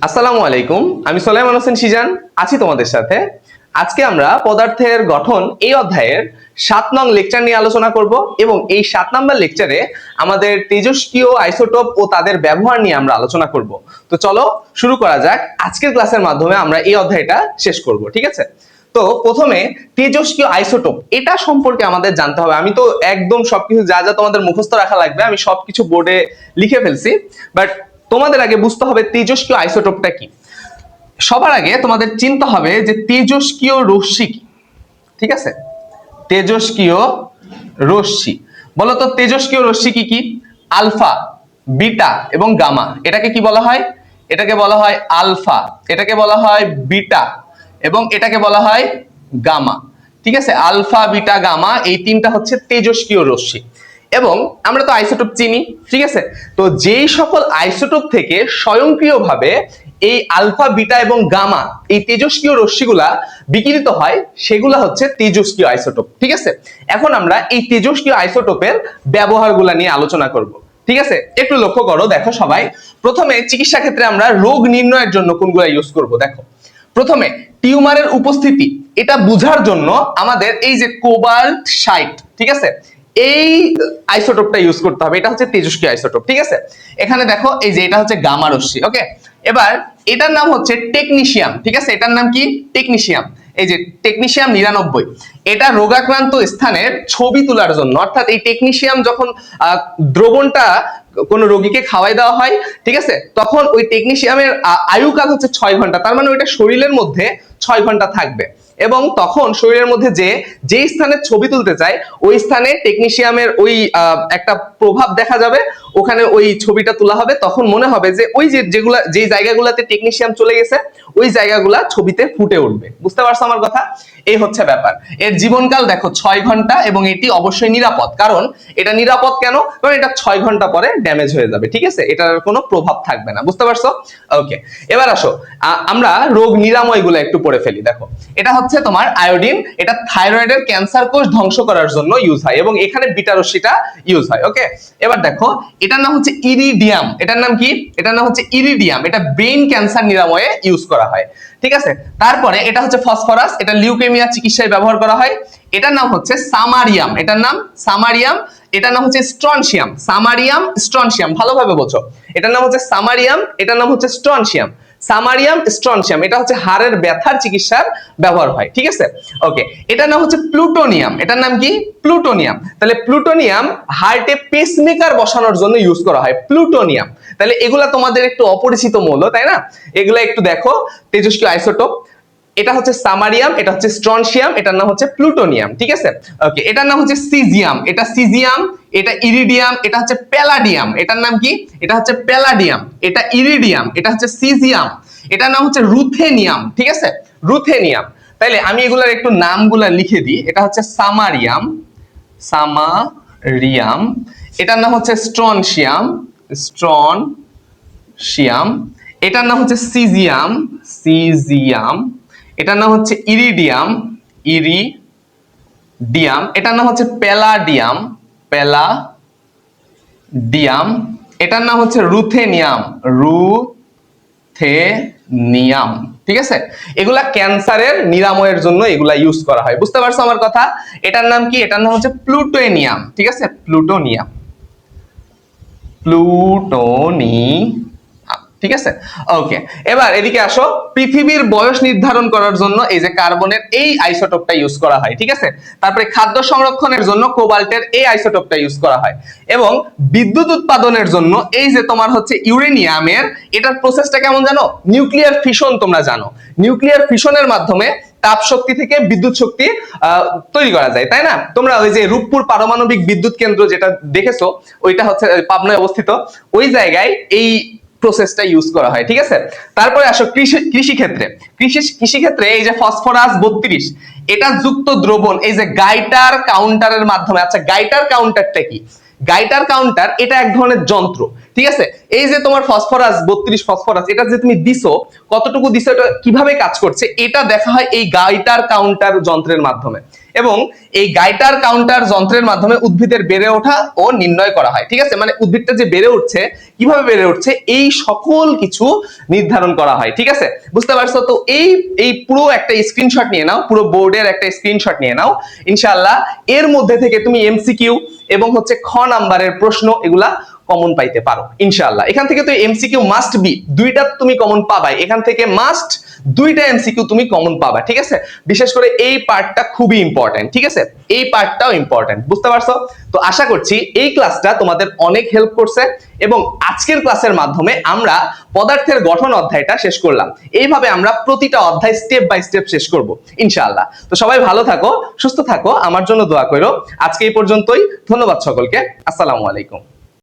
আসসালামু আলাইকুম, আমি সোলাইমান হোসেন সিজান আছি তোমাদের সাথে। আজকে আমরা পদার্থের গঠন এই অধ্যায়ের 7 নং লেকচার নিয়ে আলোচনা করব এবং এই 7 নম্বর লেকচারে আমাদের তেজস্ক্রিয় আইসোটোপ ও তাদের ব্যবহার নিয়ে আমরা আলোচনা করব। তো চলো শুরু করা যাক। আজকের ক্লাসের মাধ্যমে আমরা এই অধ্যায়টা শেষ করব, ঠিক আছে? তো প্রথমে তেজস্ক্রিয় আইসোটোপ এটা সম্পর্কে আমাদের জানতে হবে। আমি তো একদম সবকিছু যা যা তোমাদের মুখস্থ রাখা লাগবে আমি সবকিছু বোর্ডে লিখে ফেলছি, বাট তোমাদের আগে বুঝতে হবে তেজস্ক্রিয় আইসোটোপটা কি। সবার আগে তোমাদের চিন্তা হবে যে তেজস্ক্রিয় রশ্মি কি, ঠিক আছে? তেজস্ক্রিয় রশ্মি, বলো তো তেজস্ক্রিয় রশ্মি কি কি? আলফা, বিটা এবং গামা। এটাকে কি বলা হয়? এটাকে বলা হয় আলফা, এটাকে বলা হয় বিটা এবং এটাকে বলা হয় গামা, ঠিক আছে? আলফা, বিটা, গামা এই তিনটা হচ্ছে তেজস্ক্রিয় রশ্মি। এবং আমরা তো আইসোটোপ চিনি, ঠিক আছে? তো যেই সকল আইসোটোপ থেকে স্বয়ংক্রিয়ভাবে এই আলফা, বিটা এবং গামা এই তেজস্ক্রিয় রশ্মিগুলা বিকিরিত হয় সেগুলা হচ্ছে তেজস্ক্রিয় আইসোটোপ, ঠিক আছে? এখন আমরা এই তেজস্ক্রিয় আইসোটোপের ব্যবহারগুলা নিয়ে আলোচনা করব, ঠিক আছে? একটু লক্ষ্য করো, দেখো সবাই। প্রথমে চিকিৎসা ক্ষেত্রে আমরা রোগ নির্ণয়ের জন্য কোনগুলা ইউজ করব দেখো। প্রথমে টিউমারের উপস্থিতি এটা বোঝার জন্য আমাদের এই যে কোবাল্ট 60, ঠিক আছে, এই আইসোটোপটা ইউজ করতে হবে। এটা হচ্ছে তেজস্ক্রিয় আইসোটোপ, ঠিক আছে? এখানে দেখো এই যে এটা হচ্ছে গামা রশ্মি, ওকে? এবার এটার নাম হচ্ছে টেকনিশিয়াম, ঠিক আছে? এটার নাম কি? টেকনিশিয়াম। এই যে টেকনিশিয়াম 99, এটা রোগাক্রান্ত স্থানের ছবি তোলার জন্য, অর্থাৎ এই টেকনিশিয়াম যখন দ্রবণটা কোন রোগীকে খাওয়াই দেওয়া হয়, ঠিক আছে, তখন ওই টেকনিশিয়ামের আয়ুকাল হচ্ছে 6 ঘন্টা। তার মানে ওইটা শরীরের মধ্যে 6 ঘন্টা থাকবে এবং তখন শরীরের মধ্যে যে স্থানে ছবি তুলতে চায় ওই স্থানে টেকনিশিয়ামের ওই একটা প্রভাব দেখা যাবে, ওখানে ওই ছবিটা তোলা হবে। তখন মনে হবে যে ওই যে জায়গাগুলোতে টেকনিশিয়াম চলে গেছে ওই জায়গাগুলা ছবিতে ফুটে উঠবে। বুঝতে পারছো আমার কথা? এই হচ্ছে ব্যাপার। এর জীবনকাল দেখো 6 ঘন্টা এবং এটি অবশ্যই নিরাপদ। কারণ এটা নিরাপদ কেন? কারণ এটা 6 ঘন্টা পরে ড্যামেজ হয়ে যাবে, ঠিক আছে? এটার কোনো প্রভাব থাকবে না। বুঝতে পারছো? ওকে, এবার আসো আমরা রোগ নিরাময়গুলো একটু পড়ে ফেলি। দেখো, এটা হচ্ছে তোমার আয়োডিন, এটা থাইরয়েডের ক্যান্সার কোষ ধ্বংস করার জন্য ইউজ হয় এবং এখানে বিটা রশ্মিটা ইউজ হয়, ওকে? এবার দেখো এটার নাম হচ্ছে ইরিডিয়াম। এটার নাম কি? এটার নাম হচ্ছে ইরিডিয়াম। এটা ব্রেন ক্যান্সার নিরাময়ে ইউজ করা হয়, ঠিক আছে? তারপরে এটা হচ্ছে ফসফরাস, এটা লিউকেমিয়া চিকিৎসায় ব্যবহার করা হয়। এটার নাম হচ্ছে সামারিয়াম, এটার নাম সামারিয়াম। এটার নাম হচ্ছে স্ট্রনশিয়াম, সামারিয়াম স্ট্রনশিয়াম, ভালোভাবে বোঝো। এটার নাম হচ্ছে সামারিয়াম, এটার নাম হচ্ছে স্ট্রনশিয়াম। সামারিয়াম স্ট্রনশিয়াম এটা হচ্ছে হাড়ের ব্যথার চিকিৎসার ব্যবহার হয়, ঠিক আছে? ওকে, এটার নাম হচ্ছে প্লুটোনিয়াম। এটার নাম কি? প্লুটোনিয়াম। তাহলে প্লুটোনিয়াম হার্টে পেসমেকার বসানোর জন্য ইউজ করা হয়, প্লুটোনিয়াম। তাহলে এগুলা তোমাদের একটু অপরিচিত মৌল, তাই না? এগুলা একটু দেখো, তেজস্ক্রিয় আইসোটোপ। এটা হচ্ছে সামারিয়াম, এটা হচ্ছে স্ট্রনশিয়াম, এটার নাম হচ্ছে প্লুটোনিয়াম, ঠিক আছে? ওকে, এটার নাম হচ্ছে সিজিয়াম, এটা সিজিয়াম, এটা ইরিডিয়াম, এটা হচ্ছে প্যালাডিয়াম। এটার নাম কি? এটা হচ্ছে প্যালাডিয়াম, এটা ইরিডিয়াম, এটা হচ্ছে সিজিয়াম, এটার নাম হচ্ছে রুথেনিয়াম, ঠিক আছে? রুথেনিয়াম। তাইলে আমি এগুলার একটু নামগুলা লিখে দিই। এটা হচ্ছে সামারিয়াম, সামারিয়াম। এটার নাম হচ্ছে স্ট্রনশিয়াম, স্ট্রনশিয়াম। এটার নাম হচ্ছে সিজিয়াম, সিজিয়াম। এটার নাম হচ্ছে ইরিডিয়াম, ইরিডিয়াম। এটার নাম হচ্ছে প্যালাডিয়াম, প্যালাডিয়াম। এটার নাম হচ্ছে রুথেনিয়াম, রুথেনিয়াম, ঠিক আছে? এগুলা ক্যান্সারের নিরাময়ের জন্য এগুলা ইউজ করা হয়। বুঝতে পারছো আমার কথা? এটার নাম কি? এটার নাম হচ্ছে প্লুটোনিয়াম, ঠিক আছে? প্লুটোনিয়াম, ঠিক আছে? ওকে, এবার এদিকে আসো। পৃথিবীর বয়স নির্ধারণ করার জন্য এই যে কার্বনের এই আইসোটোপটা ইউজ করা হয়, ঠিক আছে? তারপরে খাদ্য সংরক্ষণের জন্য কোবাল্টের এই আইসোটোপটা ইউজ করা হয় এবং বিদ্যুৎ উৎপাদনের জন্য এই যে তোমার হচ্ছে ইউরেনিয়ামের, এটার প্রসেসটা কেমন জানো? নিউক্লিয়ার ফিশন, তোমরা জানো নিউক্লিয়ার ফিশনের মাধ্যমে তাপ শক্তি থেকে বিদ্যুৎ শক্তি তৈরি করা যায়, তাই না? তোমরা ওই যে রূপপুর পারমাণবিক বিদ্যুৎ কেন্দ্র যেটা দেখেছো ওইটা হচ্ছে পাবনায় অবস্থিত, ওই জায়গায় এই প্রসেসটা ইউজ করা হয়, ঠিক আছে? তারপরে আসো কৃষি ক্ষেত্রে। কৃষি ক্ষেত্রে এই যে ফসফরাস 32 এটা যুক্ত দ্রবণ এই যে গাইটার কাউন্টারের মাধ্যমে। আচ্ছা, গাইটার কাউন্টারটা কি? গাইটার কাউন্টার এটা এক ধরনের যন্ত্র, ঠিক আছে? এই যে তোমার ফসফরাস 32 ফসফরাস এটা যে তুমি দিছো, কতটুকু দিছো, এটা কিভাবে কাজ করছে এটা দেখা হয় এই গাইটার কাউন্টার যন্ত্রের মাধ্যমে। এবং এই গাইটার কাউন্টার যন্ত্রের মাধ্যমে উদ্ভিদের বেড়ে ওঠা ও নির্ণয় করা হয়। ঠিক আছে, মানে উদ্ভিদটা যে বেড়ে উঠছে, কিভাবে বেড়ে উঠছে, এই সকল কিছু নির্ধারণ করা হয়। ঠিক আছে, বুঝতে পারছো? তো এই পুরো একটা স্ক্রিনশট নিয়ে নাও, পুরো বোর্ডের একটা স্ক্রিনশট নিয়ে নাও। ইনশাআল্লাহ এর মধ্যে থেকে তুমি এমসিকিউ এবং হচ্ছে খ নাম্বারের প্রশ্ন এগুলা কমন পাইতে পারো ইনশাআল্লাহ। এখান থেকে তো এমসিকিউ মাস্ট বি দুইটা তুমি কমন পাবাই, এখান থেকে মাস্ট দুইটা এমসিকিউ তুমি কমন পাবা। ঠিক আছে, বিশেষ করে এই পার্টটা খুবই ইম্পর্টেন্ট। ঠিক আছে, এই পার্টটাও ইম্পর্টেন্ট, বুঝতে পারছো? তো আশা করছি এই ক্লাসটা তোমাদের অনেক হেল্প করছে এবং আজকের ক্লাসের মাধ্যমে আমরা পদার্থের গঠন অধ্যায়টা শেষ করলাম। এইভাবে আমরা প্রতিটা অধ্যায় স্টেপ বাই স্টেপ শেষ করব ইনশাআল্লাহ। তো সবাই ভালো থাকো, সুস্থ থাকো, আমার জন্য দোয়া করো। আজকে এই পর্যন্তই, ধন্যবাদ সকলকে, আসসালামু আলাইকুম।